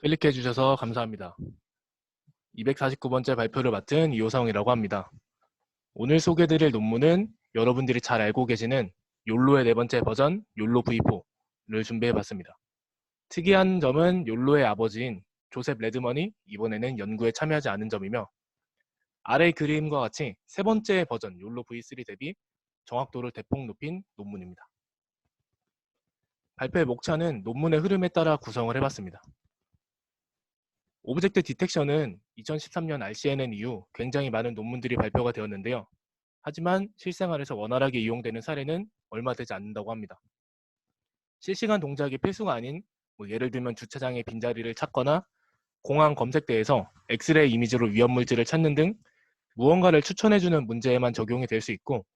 클릭해 주셔서 감사합니다. 249번째 발표를 맡은 이호성이라고 합니다. 오늘 소개드릴 논문은 여러분들이 잘 알고 계시는 욜로의 네 번째 버전 욜로 V4를 준비해 봤습니다. 특이한 점은 욜로의 아버지인 조셉 레드먼이 이번에는 연구에 참여하지 않은 점이며, 아래 그림과 같이 세 번째 버전 욜로 V3 대비 정확도를 대폭 높인 논문입니다. 발표의 목차는 논문의 흐름에 따라 구성을 해봤습니다. 오브젝트 디텍션은 2013년 RCNN 이후 굉장히 많은 논문들이 발표가 되었는데요. 하지만 실생활에서 원활하게 이용되는 사례는 얼마 되지 않는다고 합니다. 실시간 동작이 필수가 아닌 예를 들면 주차장의 빈자리를 찾거나 공항 검색대에서 엑스레이 이미지로 위험물질을 찾는 등 무언가를 추천해주는 문제에만 적용이 될 수 있고,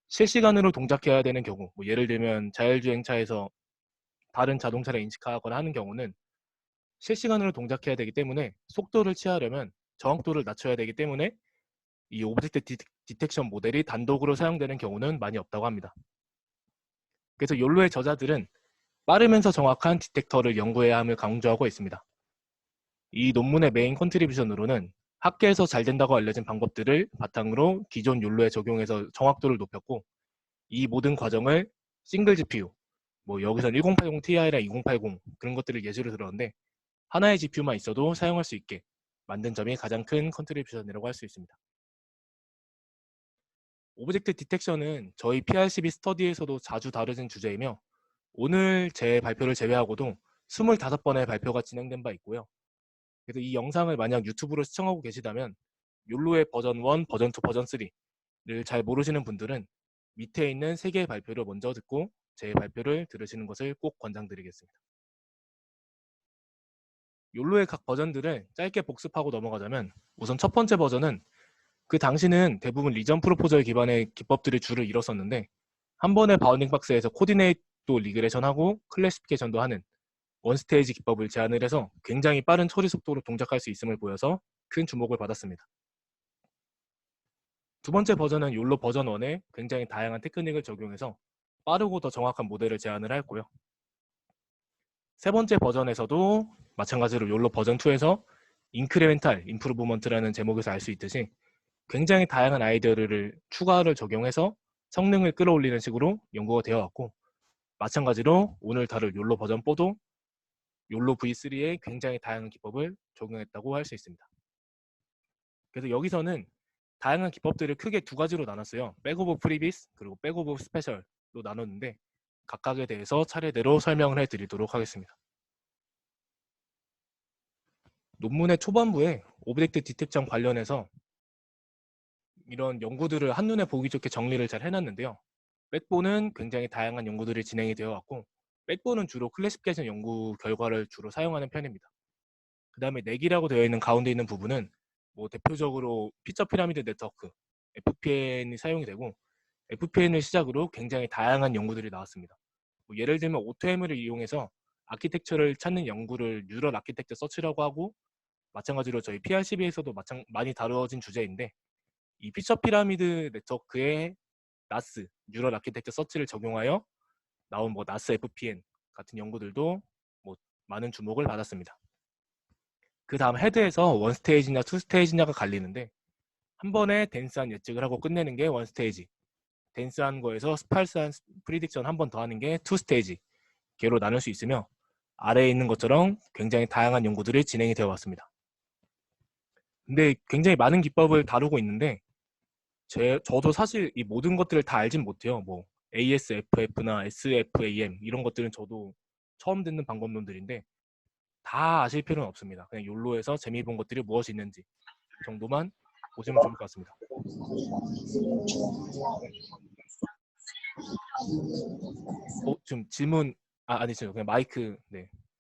실시간으로 동작해야 되는 경우, 예를 들면 자율주행차에서 다른 자동차를 인식하거나 하는 경우는 실시간으로 동작해야 되기 때문에 속도를 취하려면 정확도를 낮춰야 되기 때문에 이 오브젝트 디텍션 모델이 단독으로 사용되는 경우는 많이 없다고 합니다. 그래서 욜로의 저자들은 빠르면서 정확한 디텍터를 연구해야 함을 강조하고 있습니다. 이 논문의 메인 컨트리뷰션으로는 학계에서 잘 된다고 알려진 방법들을 바탕으로 기존 욜로에 적용해서 정확도를 높였고, 이 모든 과정을 싱글 GPU, 여기서는 1080 Ti랑 2080 그런 것들을 예시로 들었는데 하나의 GPU만 있어도 사용할 수 있게 만든 점이 가장 큰 컨트리뷰션이라고 할 수 있습니다. 오브젝트 디텍션은 저희 PRCB 스터디에서도 자주 다뤄진 주제이며, 오늘 제 발표를 제외하고도 25번의 발표가 진행된 바 있고요. 그래서 이 영상을 만약 유튜브로 시청하고 계시다면 욜로의 버전 1, 버전 2, 버전 3를 잘 모르시는 분들은 밑에 있는 3개의 발표를 먼저 듣고 제 발표를 들으시는 것을 꼭 권장드리겠습니다. 욜로의 각 버전들을 짧게 복습하고 넘어가자면, 우선 첫 번째 버전은 그 당시는 대부분 리전 프로포절 기반의 기법들이 줄을 이뤘었는데 한 번의 바운딩 박스에서 코디네이트도 리그레션하고 클래시피케이션도 하는 원스테이지 기법을 제안을 해서 굉장히 빠른 처리 속도로 동작할 수 있음을 보여서 큰 주목을 받았습니다. 두 번째 버전은 욜로 버전 1에 굉장히 다양한 테크닉을 적용해서 빠르고 더 정확한 모델을 제안을 했고요. 세 번째 버전에서도 마찬가지로 욜로 버전 2에서 인크리멘탈 임프루브먼트라는 제목에서 알 수 있듯이 굉장히 다양한 아이디어를 추가를 적용해서 성능을 끌어올리는 식으로 연구가 되어 왔고, 마찬가지로 오늘 다룰 욜로 버전 4도 욜로 V3에 굉장히 다양한 기법을 적용했다고 할 수 있습니다. 그래서 여기서는 다양한 기법들을 크게 두 가지로 나눴어요. 백 오브 프리비스 그리고 백 오브 스페셜로 나눴는데 각각에 대해서 차례대로 설명을 해드리도록 하겠습니다. 논문의 초반부에 오브젝트 디텍션 관련해서 이런 연구들을 한눈에 보기 좋게 정리를 잘 해놨는데요. 백본은 굉장히 다양한 연구들이 진행이 되어 왔고, 백본은 주로 클래시피케이션 연구 결과를 주로 사용하는 편입니다. 그 다음에 넥이라고 되어 있는 가운데 있는 부분은 대표적으로 피처 피라미드 네트워크 FPN이 사용이 되고, FPN을 시작으로 굉장히 다양한 연구들이 나왔습니다. 예를 들면 오토M을 이용해서 아키텍처를 찾는 연구를 뉴럴 아키텍처 서치라고 하고, 마찬가지로 저희 PRCB에서도 많이 다루어진 주제인데, 이 피처 피라미드 네트워크에 나스, 뉴럴 아키텍처 서치를 적용하여 나온 나스 FPN 같은 연구들도 많은 주목을 받았습니다. 그 다음 헤드에서 원 스테이지냐 투 스테이지냐가 갈리는데, 한 번에 덴스한 예측을 하고 끝내는 게 원 스테이지, 덴스한 거에서 스팔스한 프리딕션 한 번 더 하는 게 투 스테이지 개로 나눌 수 있으며, 아래에 있는 것처럼 굉장히 다양한 연구들이 진행이 되어 왔습니다. 근데 굉장히 많은 기법을 다루고 있는데 저도 사실 이 모든 것들을 다 알진 못해요. ASFF나 SFAM 이런 것들은 저도 처음 듣는 방법론들인데 다 아실 필요는 없습니다. 그냥 욜로에서 재미 본 것들이 무엇이 있는지 정도만 보시면 좋을 것 같습니다. 지금 질문 아니죠. 그냥 마이크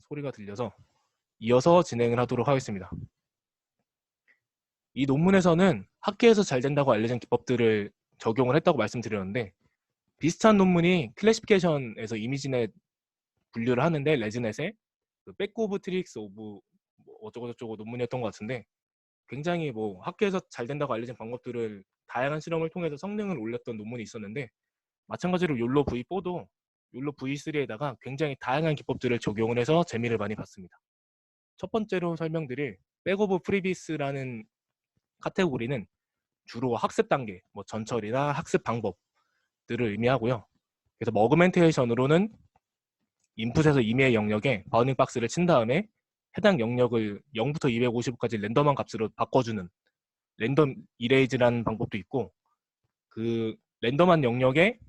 소리가 들려서 이어서 진행을 하도록 하겠습니다. 이 논문에서는 학계에서 잘 된다고 알려진 기법들을 적용을 했다고 말씀드렸는데, 비슷한 논문이 클래시피케이션에서 이미지넷 분류를 하는데 레즈넷의 백 오브 트릭스 오브 어쩌고저쩌고 논문이었던 것 같은데, 굉장히 학계에서 잘 된다고 알려진 방법들을 다양한 실험을 통해서 성능을 올렸던 논문이 있었는데, 마찬가지로 욜로 V4도 욜로 V3에다가 굉장히 다양한 기법들을 적용을 해서 재미를 많이 봤습니다. 첫 번째로 설명드릴 백오브 프리비스라는 카테고리는 주로 학습 단계, 뭐 전처리나 학습 방법들을 의미하고요. 그래서 어그멘테이션으로는 인풋에서 임의의 영역에 바운딩 박스를 친 다음에 해당 영역을 0부터 255까지 랜덤한 값으로 바꿔주는 랜덤 이레이즈라는 방법도 있고, 그 랜덤한 영역에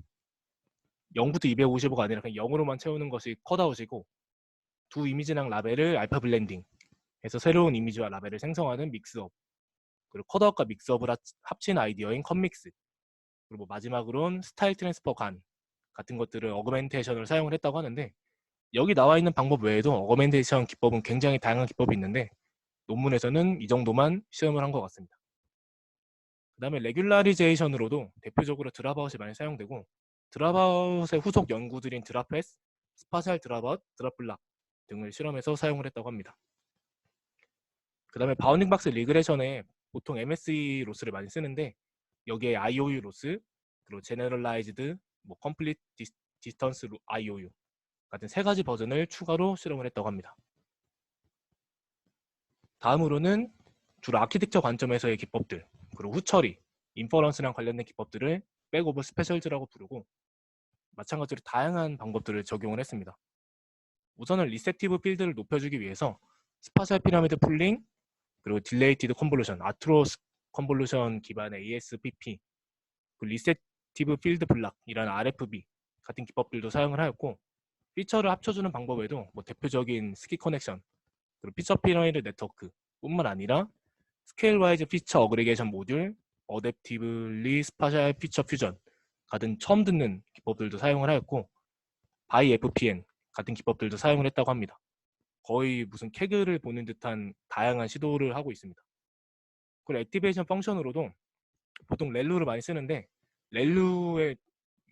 0부터 255가 아니라 그냥 0으로만 채우는 것이 컷아웃이고, 두 이미지랑 라벨을 알파 블렌딩 해서 새로운 이미지와 라벨을 생성하는 믹스업, 그리고 컷아웃과 믹스업을 합친 아이디어인 컷믹스, 그리고 마지막으로는 스타일 트랜스퍼 간 같은 것들을 어그멘테이션을 사용을 했다고 하는데, 여기 나와 있는 방법 외에도 어그멘테이션 기법은 굉장히 다양한 기법이 있는데 논문에서는 이 정도만 시험을 한 것 같습니다. 그 다음에 레귤라리제이션으로도 대표적으로 드랍아웃이 많이 사용되고, 드랍아웃의 후속 연구들인 드랍패스, 스파셜 드랍아웃, 드랍블락 등을 실험해서 사용을 했다고 합니다. 그 다음에 바운딩 박스 리그레션에 보통 MSE 로스를 많이 쓰는데, 여기에 IOU 로스, 그리고 제너럴라이즈드, 뭐 컴플리트 디스턴스 IOU 같은 세 가지 버전을 추가로 실험을 했다고 합니다. 다음으로는 주로 아키텍처 관점에서의 기법들, 그리고 후처리, 인퍼런스랑 관련된 기법들을 백오브 스페셜즈라고 부르고, 마찬가지로 다양한 방법들을 적용을 했습니다. 우선은 리셉티브 필드를 높여주기 위해서 스파셜 피라미드 풀링, 그리고 딜레이티드 컨볼루션, 아트로스 컨볼루션 기반의 ASPP, 그 리셉티브 필드 블락이라는 RFB 같은 기법들도 사용을 하였고, 피처를 합쳐주는 방법 외에도 뭐 대표적인 스키 커넥션, 그리고 피처 피라미드 네트워크 뿐만 아니라 스케일 와이즈 피처 어그리게이션 모듈, 어댑티블리 스파셜 피처 퓨전 같은 처음 듣는 기법들도 사용을 하였고, 바이 FPN 같은 기법들도 사용을 했다고 합니다. 거의 무슨 캐그를 보는 듯한 다양한 시도를 하고 있습니다. 그리고 액티베이션 펑션으로도 보통 렐루를 많이 쓰는데, 렐루의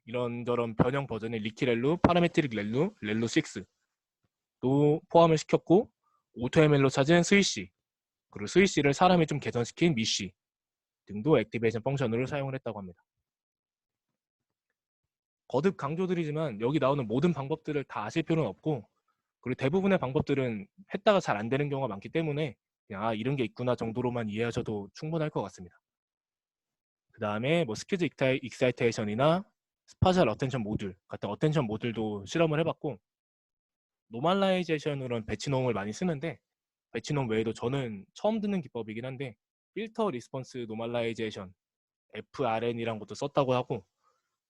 이런저런 변형 버전의 리키렐루, 파라메트릭 렐루, 렐루 6도 포함을 시켰고, 오토ML로 찾은 스위시, 그리고 스위시를 사람이 좀 개선시킨 미시 등도 액티베이션 펑션으로 사용을 했다고 합니다. 거듭 강조드리지만 여기 나오는 모든 방법들을 다 아실 필요는 없고, 그리고 대부분의 방법들은 했다가 잘 안 되는 경우가 많기 때문에 그냥 이런 게 있구나 정도로만 이해하셔도 충분할 것 같습니다. 그 다음에 뭐 스퀴즈 익사이테이션이나 스파셜 어텐션 모듈 같은 어텐션 모듈도 실험을 해봤고, 노멀라이제이션으로는 배치놈을 많이 쓰는데, 배치놈 외에도 저는 처음 듣는 기법이긴 한데 필터 리스폰스 노멀라이제이션 FRN이란 것도 썼다고 하고,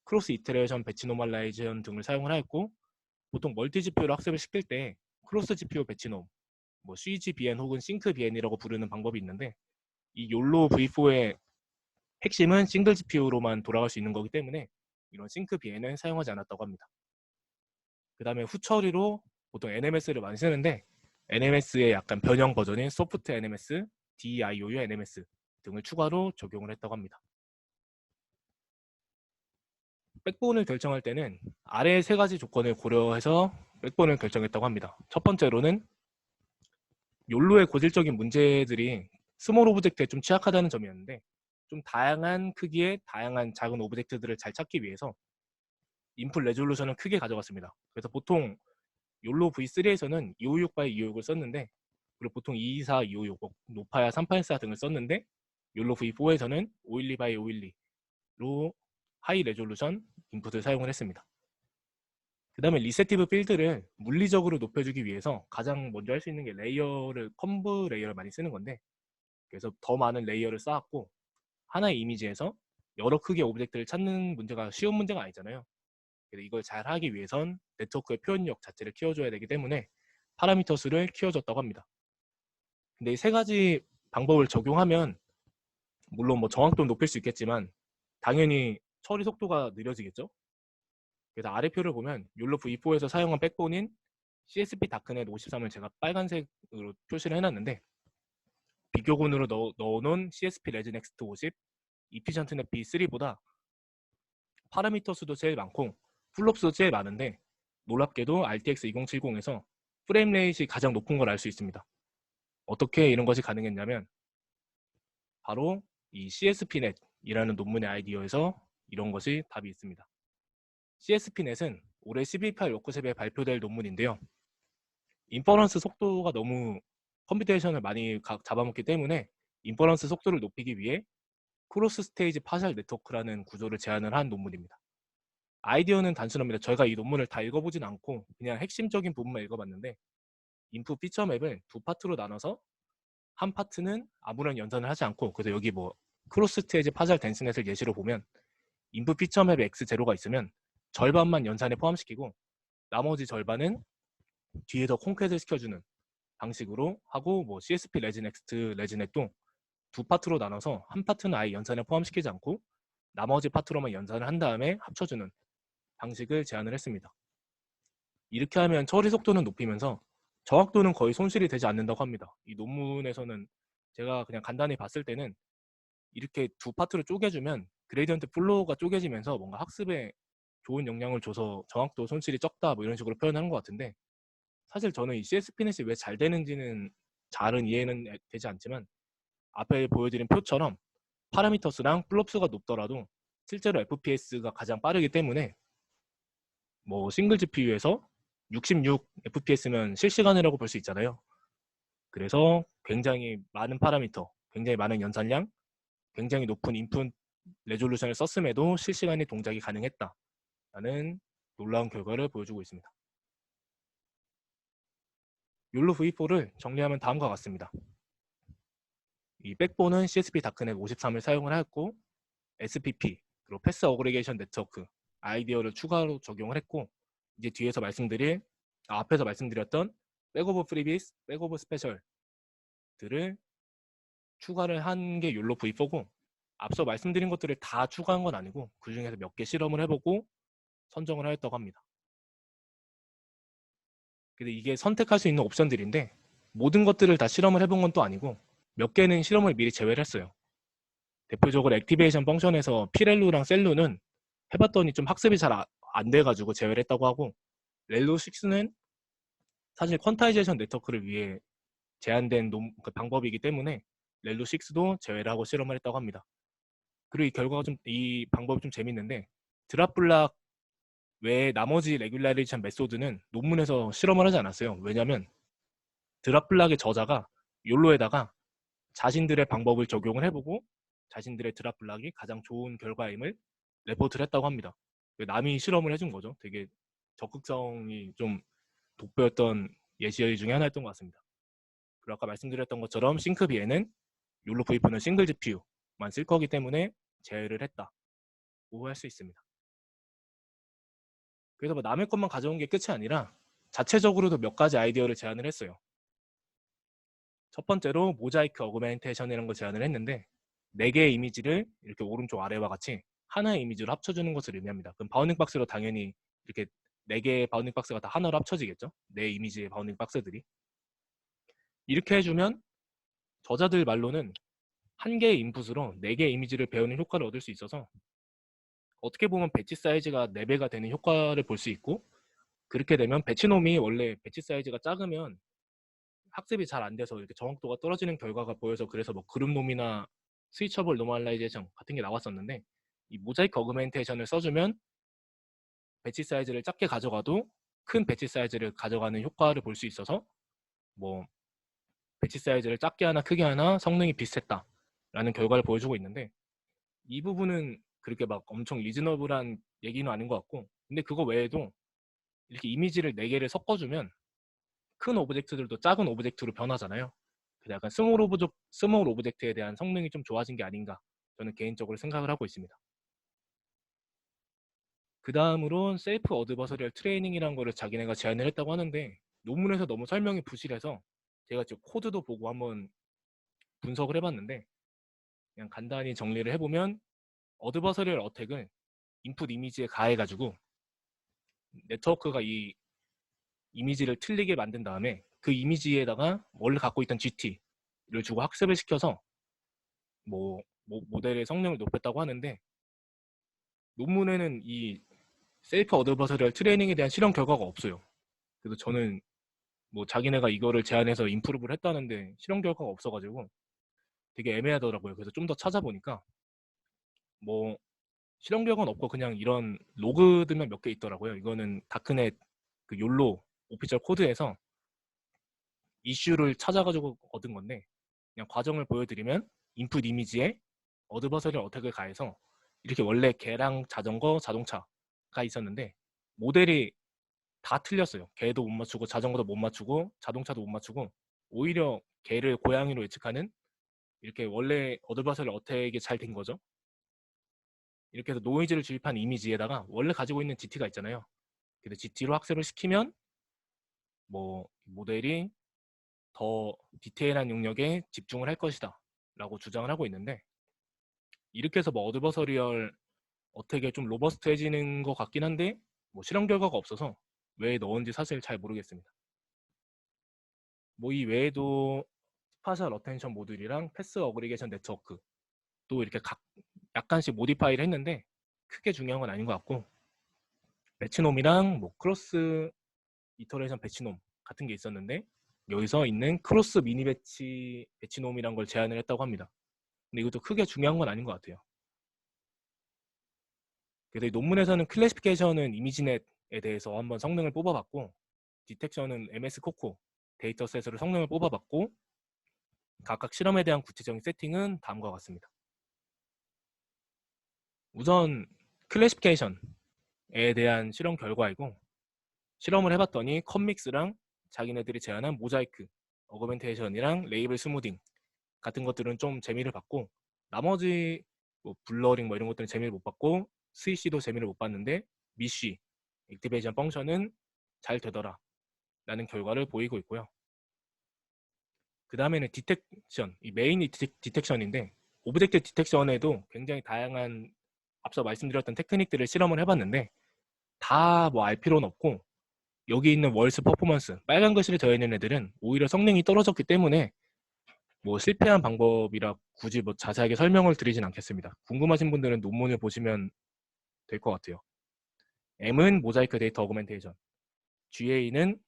크로스 이테레이션 배치 노멀라이제이션 등을 사용을 하였고, 보통 멀티 GPU로 학습을 시킬 때 크로스 GPU 배치놈, 뭐 CGBN 혹은 싱크BN이라고 부르는 방법이 있는데, 이 욜로 V4의 핵심은 싱글 GPU로만 돌아갈 수 있는 거기 때문에 이런 싱크BN은 사용하지 않았다고 합니다. 그 다음에 후처리로 보통 NMS를 많이 쓰는데, NMS의 약간 변형 버전인 소프트 NMS, DIOU NMS 등을 추가로 적용을 했다고 합니다. 백본을 결정할 때는 아래 세 가지 조건을 고려해서 백본을 결정했다고 합니다. 첫 번째로는 욜로의 고질적인 문제들이 스몰 오브젝트에 좀 취약하다는 점이었는데, 좀 다양한 크기의 다양한 작은 오브젝트들을 잘 찾기 위해서 인풋 레졸루션을 크게 가져갔습니다. 그래서 보통 욜로 V3에서는 256x256을 썼는데, 그리고 보통 224, 256, 높아야 384 등을 썼는데, 욜로 V4에서는 512x512로 하이 레졸루션 인풋을 사용을 했습니다. 그 다음에 리셉티브 필드를 물리적으로 높여주기 위해서 가장 먼저 할 수 있는 게 컨브 레이어를 많이 쓰는 건데, 그래서 더 많은 레이어를 쌓았고, 하나의 이미지에서 여러 크기의 오브젝트를 찾는 문제가 쉬운 문제가 아니잖아요. 그래서 이걸 잘 하기 위해선 네트워크의 표현력 자체를 키워줘야 되기 때문에 파라미터 수를 키워줬다고 합니다. 근데 이 세 가지 방법을 적용하면 물론 뭐 정확도는 높일 수 있겠지만 당연히 처리 속도가 느려지겠죠. 그래서 아래 표를 보면 욜로 V4에서 사용한 백본인 CSP 다크넷 53을 제가 빨간색으로 표시를 해놨는데, 비교군으로 넣어놓은 CSP 레즈넥스트 50, 이피션트넷 B3보다 파라미터 수도 제일 많고 플롭수도 제일 많은데, 놀랍게도 RTX 2070에서 프레임 레이트가 가장 높은 걸 알 수 있습니다. 어떻게 이런 것이 가능했냐면 바로 이 CSP넷이라는 논문의 아이디어에서 이런 것이 답이 있습니다. CSP넷은 올해 12.8 워크숍에 발표될 논문인데요. 인퍼런스 속도가 너무 컴퓨테이션을 많이 잡아먹기 때문에 인퍼런스 속도를 높이기 위해 크로스 스테이지 파셜 네트워크라는 구조를 제안을 한 논문입니다. 아이디어는 단순합니다. 저희가 이 논문을 다 읽어보진 않고 그냥 핵심적인 부분만 읽어봤는데, 인풋 피처 맵을 두 파트로 나눠서 한 파트는 아무런 연산을 하지 않고, 그래서 여기 뭐 크로스 스테이지 파셜 덴스넷을 예시로 보면 인풋 피처 맵에 x0가 있으면 절반만 연산에 포함시키고 나머지 절반은 뒤에서 콩캣을 시켜주는 방식으로 하고, 뭐 CSP 레지넥스트 레지넷도 두 파트로 나눠서 한 파트는 아예 연산에 포함시키지 않고 나머지 파트로만 연산을 한 다음에 합쳐주는 방식을 제안을 했습니다. 이렇게 하면 처리 속도는 높이면서 정확도는 거의 손실이 되지 않는다고 합니다. 이 논문에서는 제가 그냥 간단히 봤을 때는 이렇게 두 파트로 쪼개주면 그레디언트 플로우가 쪼개지면서 뭔가 학습에 좋은 영향을 줘서 정확도 손실이 적다 뭐 이런 식으로 표현하는 것 같은데, 사실 저는 이 CSP넷이 왜 잘 되는지는 잘은 이해는 되지 않지만 앞에 보여드린 표처럼 파라미터스랑 플롭스가 높더라도 실제로 FPS가 가장 빠르기 때문에 뭐 싱글 GPU에서 66 FPS면 실시간이라고 볼 수 있잖아요. 그래서 굉장히 많은 파라미터, 굉장히 많은 연산량, 굉장히 높은 인풋 레졸루션을 썼음에도 실시간의 동작이 가능했다라는 놀라운 결과를 보여주고 있습니다. 욜로 V4를 정리하면 다음과 같습니다. 이 백본은 CSP 다크넷 53을 사용을 하였고, SPP, 그리고 패스 어그리게이션 네트워크, 아이디어를 추가로 적용을 했고, 이제 뒤에서 앞에서 말씀드렸던 백오브 프리비스, 백오브 스페셜들을 추가를 한 게 욜로 V4고, 앞서 말씀드린 것들을 다 추가한 건 아니고 그 중에서 몇 개 실험을 해보고 선정을 하였다고 합니다. 근데 이게 선택할 수 있는 옵션들인데 모든 것들을 다 실험을 해본 건 또 아니고 몇 개는 실험을 미리 제외를 했어요. 대표적으로 액티베이션 펑션에서 피렐루랑 셀루는 해봤더니 좀 학습이 잘 안 돼가지고 제외를 했다고 하고, 렐로6는 사실 퀀타이제이션 네트워크를 위해 제한된 그 방법이기 때문에 렐로6도 제외를 하고 실험을 했다고 합니다. 그리고 이 방법이 좀 재밌는데, 드랍블락 외에 나머지 레귤라리션 메소드는 논문에서 실험을 하지 않았어요. 왜냐하면 드랍블락의 저자가 욜로에다가 자신들의 방법을 적용을 해보고 자신들의 드랍블락이 가장 좋은 결과임을 레포트를 했다고 합니다. 남이 실험을 해준 거죠. 되게 적극성이 좀 돋보였던 예시 중에 하나였던 것 같습니다. 그리고 아까 말씀드렸던 것처럼 싱크비에는 욜로 V4는 싱글 GPU만 쓸 거기 때문에 제외를 했다고 할 수 있습니다. 그래서 뭐 남의 것만 가져온 게 끝이 아니라 자체적으로도 몇 가지 아이디어를 제안을 했어요. 첫 번째로 모자이크 어그멘테이션이라는 걸 제안을 했는데, 4개의 이미지를 이렇게 오른쪽 아래와 같이 하나의 이미지로 합쳐주는 것을 의미합니다. 그럼 바운딩 박스로 당연히 이렇게 4개의 바운딩 박스가 다 하나로 합쳐지겠죠. 4 이미지의 바운딩 박스들이. 이렇게 해주면 저자들 말로는 한 개의 인풋으로 4개의 이미지를 배우는 효과를 얻을 수 있어서 어떻게 보면 배치 사이즈가 4배가 되는 효과를 볼 수 있고, 그렇게 되면 배치놈이 원래 배치 사이즈가 작으면 학습이 잘 안 돼서 이렇게 정확도가 떨어지는 결과가 보여서, 그래서 뭐 그룹놈이나 스위처블 노멀라이제이션 같은 게 나왔었는데, 이 모자이크 어그멘테이션을 써주면 배치 사이즈를 작게 가져가도 큰 배치 사이즈를 가져가는 효과를 볼 수 있어서 뭐 배치 사이즈를 작게 하나 크게 하나 성능이 비슷했다라는 결과를 보여주고 있는데, 이 부분은 그렇게 막 엄청 리즈너블한 얘기는 아닌 것 같고, 근데 그거 외에도 이렇게 이미지를 4개를 섞어주면 큰 오브젝트들도 작은 오브젝트로 변하잖아요. 그래서 약간 스몰 오브젝트에 대한 성능이 좀 좋아진 게 아닌가, 저는 개인적으로 생각을 하고 있습니다. 그 다음으로 셀프 어드버서리얼 트레이닝이라는 거를 자기네가 제안을 했다고 하는데, 논문에서 너무 설명이 부실해서 제가 지금 코드도 보고 한번 분석을 해봤는데, 그냥 간단히 정리를 해보면 어드버서리얼 어택을 인풋 이미지에 가해가지고 네트워크가 이 이미지를 틀리게 만든 다음에 그 이미지에다가 원래 갖고 있던 GT를 주고 학습을 시켜서 모델의 성능을 높였다고 하는데, 논문에는 이 셀프 어드버서리얼 트레이닝에 대한 실험 결과가 없어요. 그래서 저는 뭐 자기네가 이거를 제안해서 임프루브를 했다는데 실험 결과가 없어가지고 되게 애매하더라고요. 그래서 좀 더 찾아보니까 뭐 실험 결과는 없고 그냥 이런 로그들만 몇 개 있더라고요. 이거는 다크넷 그 욜로 오피셜 코드에서 이슈를 찾아가지고 얻은 건데 그냥 과정을 보여드리면 인풋 이미지에 어드버서리 어택을 가해서 이렇게 원래 개랑 자전거, 자동차가 있었는데 모델이 다 틀렸어요. 개도 못 맞추고 자전거도 못 맞추고 자동차도 못 맞추고 오히려 개를 고양이로 예측하는 이렇게 원래 어드버서리 어택이 잘 된 거죠. 이렇게 해서 노이즈를 주입한 이미지에다가 원래 가지고 있는 GT가 있잖아요. 그래서 GT로 학습을 시키면 뭐 모델이 더 디테일한 영역에 집중을 할 것이다 라고 주장을 하고 있는데 이렇게 해서 뭐 어드버서리얼 어택에 좀 로버스트해지는 것 같긴 한데 뭐 실험 결과가 없어서 왜 넣은지 사실 잘 모르겠습니다. 뭐 이 외에도 스파셜 어텐션 모듈이랑 패스 어그리게이션 네트워크 또 이렇게 약간씩 모디파이를 했는데 크게 중요한 건 아닌 것 같고 매치놈이랑 뭐 크로스 이터레이션 배치놈 같은 게 있었는데 여기서 있는 크로스 미니 배치놈이란 걸 제안을 했다고 합니다. 근데 이것도 크게 중요한 건 아닌 것 같아요. 그래서 이 논문에서는 클래시피케이션은 이미지넷에 대해서 한번 성능을 뽑아봤고 디텍션은 MS 코코 데이터셋으로 성능을 뽑아봤고 각각 실험에 대한 구체적인 세팅은 다음과 같습니다. 우선 클래시피케이션에 대한 실험 결과이고 실험을 해봤더니 컴믹스랑 자기네들이 제안한 모자이크, 어그멘테이션이랑 레이블 스무딩 같은 것들은 좀 재미를 봤고 나머지 뭐 블러링 뭐 이런 것들은 재미를 못 봤고 스위시도 재미를 못 봤는데 미쉬, 액티베이션 펑션은 잘 되더라 라는 결과를 보이고 있고요. 그 다음에는 디텍션, 이 메인 디텍션인데 오브젝트 디텍션에도 굉장히 다양한 앞서 말씀드렸던 테크닉들을 실험을 해봤는데 다 뭐 알 필요는 없고 여기 있는 월스 퍼포먼스 빨간 글씨를 되어 있는 애들은 오히려 성능이 떨어졌기 때문에 뭐 실패한 방법이라 굳이 뭐 자세하게 설명을 드리진 않겠습니다. 궁금하신 분들은 논문을 보시면 될 것 같아요. M은 모자이크 데이터 어그멘테이션, GA는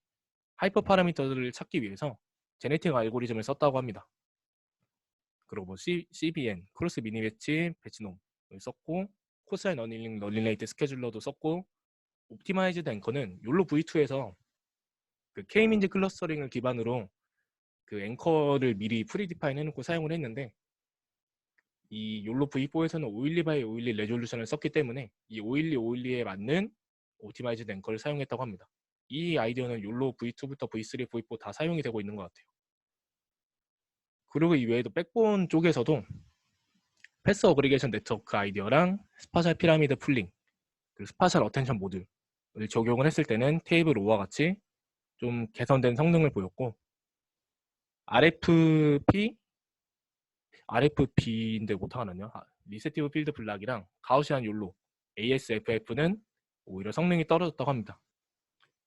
하이퍼 파라미터들을 찾기 위해서 제네틱 알고리즘을 썼다고 합니다. 그리고 뭐 CBN, 크로스 미니 배치놈을 썼고 코사인 어닐링 럴링레이트 스케줄러도 썼고 옵티마이즈드 앵커는 욜로 V2에서 그 K-민즈 클러스터링을 기반으로 그 앵커를 미리 프리디파인 해놓고 사용을 했는데 이 욜로 V4에서는 512x512 레졸루션을 썼기 때문에 이 512, 512에 맞는 옵티마이즈드 앵커를 사용했다고 합니다. 이 아이디어는 욜로 V2부터 V3, V4 다 사용이 되고 있는 것 같아요. 그리고 이 외에도 백본 쪽에서도 패스 어그리게이션 네트워크 아이디어랑 스파셜 피라미드 풀링, 그리고 스파셜 어텐션 모듈을 적용을 했을 때는 테이블 5와 같이 좀 개선된 성능을 보였고 RFP인데 못하가 났냐? 리세티브 필드 블락이랑 가우시안 욜로 ASFF는 오히려 성능이 떨어졌다고 합니다.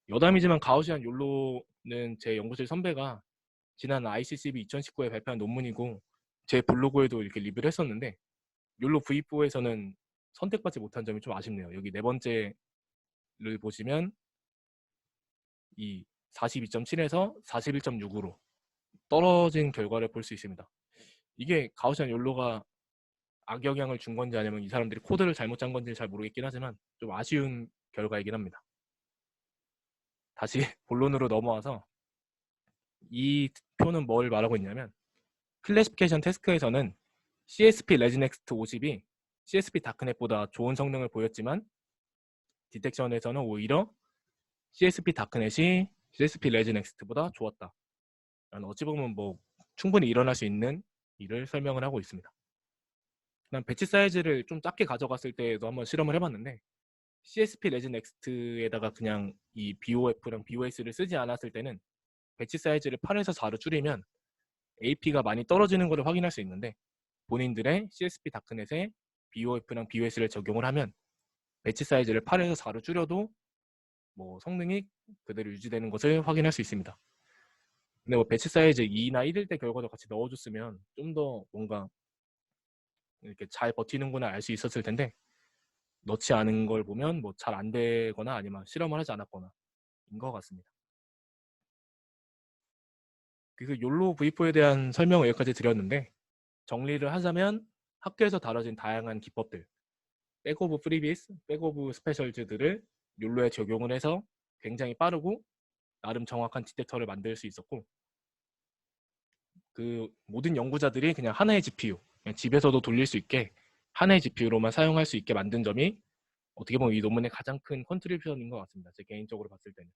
여담이지만 가우시안 욜로는 제 연구실 선배가 지난 ICCB 2019에 발표한 논문이고 제 블로그에도 이렇게 리뷰를 했었는데 욜로 V4에서는 선택받지 못한 점이 좀 아쉽네요. 여기 네 번째를 보시면 이 42.7에서 41.6으로 떨어진 결과를 볼 수 있습니다. 이게 가우시안 욜로가 악영향을 준 건지 아니면 이 사람들이 코드를 잘못 짠 건지 잘 모르겠긴 하지만 좀 아쉬운 결과이긴 합니다. 다시 본론으로 넘어와서 이 표는 뭘 말하고 있냐면 클래시피케이션 태스크에서는 CSP 레지넥스트 50이 CSP 다크넷보다 좋은 성능을 보였지만 디텍션에서는 오히려 CSP 다크넷이 CSP 레지넥스트보다 좋았다. 어찌 보면 뭐 충분히 일어날 수 있는 일을 설명을 하고 있습니다. 그다음 배치 사이즈를 좀 작게 가져갔을 때도 한번 실험을 해봤는데 CSP 레지넥스트에다가 그냥 이 BOF랑 BOS를 쓰지 않았을 때는 배치 사이즈를 8에서 4로 줄이면 AP가 많이 떨어지는 것을 확인할 수 있는데 본인들의 CSP 다크넷에 BOF랑 BOS를 적용을 하면 배치 사이즈를 8에서 4로 줄여도 뭐 성능이 그대로 유지되는 것을 확인할 수 있습니다. 근데 뭐 배치 사이즈 2나 1일 때 결과도 같이 넣어줬으면 좀 더 뭔가 이렇게 잘 버티는구나 알 수 있었을 텐데 넣지 않은 걸 보면 뭐 잘 안 되거나 아니면 실험을 하지 않았거나 인 것 같습니다. 그 욜로 V4에 대한 설명을 여기까지 드렸는데 정리를 하자면 학교에서 다뤄진 다양한 기법들 백 오브 프리비스, 백 오브 스페셜즈들을 욜로에 적용을 해서 굉장히 빠르고 나름 정확한 디텍터를 만들 수 있었고 그 모든 연구자들이 그냥 하나의 GPU, 그냥 집에서도 돌릴 수 있게 하나의 GPU로만 사용할 수 있게 만든 점이 어떻게 보면 이 논문의 가장 큰 컨트리뷰션인 것 같습니다. 제 개인적으로 봤을 때는.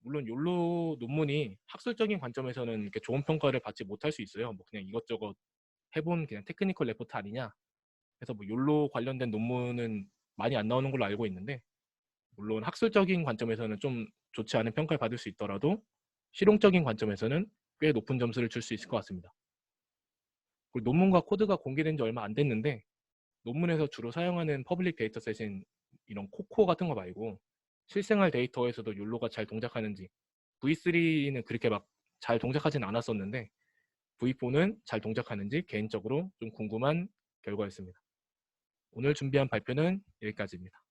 물론 욜로 논문이 학술적인 관점에서는 이렇게 좋은 평가를 받지 못할 수 있어요. 뭐 그냥 이것저것 해본 그냥 테크니컬 레포트 아니냐. 그래서 뭐 욜로 관련된 논문은 많이 안 나오는 걸로 알고 있는데, 물론 학술적인 관점에서는 좀 좋지 않은 평가를 받을 수 있더라도 실용적인 관점에서는 꽤 높은 점수를 줄 수 있을 것 같습니다. 그리고 논문과 코드가 공개된 지 얼마 안 됐는데, 논문에서 주로 사용하는 퍼블릭 데이터셋인 이런 코코어 같은 거 말고 실생활 데이터에서도 욜로가 잘 동작하는지, V3는 그렇게 막 잘 동작하진 않았었는데 V4는 잘 동작하는지 개인적으로 좀 궁금한 결과였습니다. 오늘 준비한 발표는 여기까지입니다.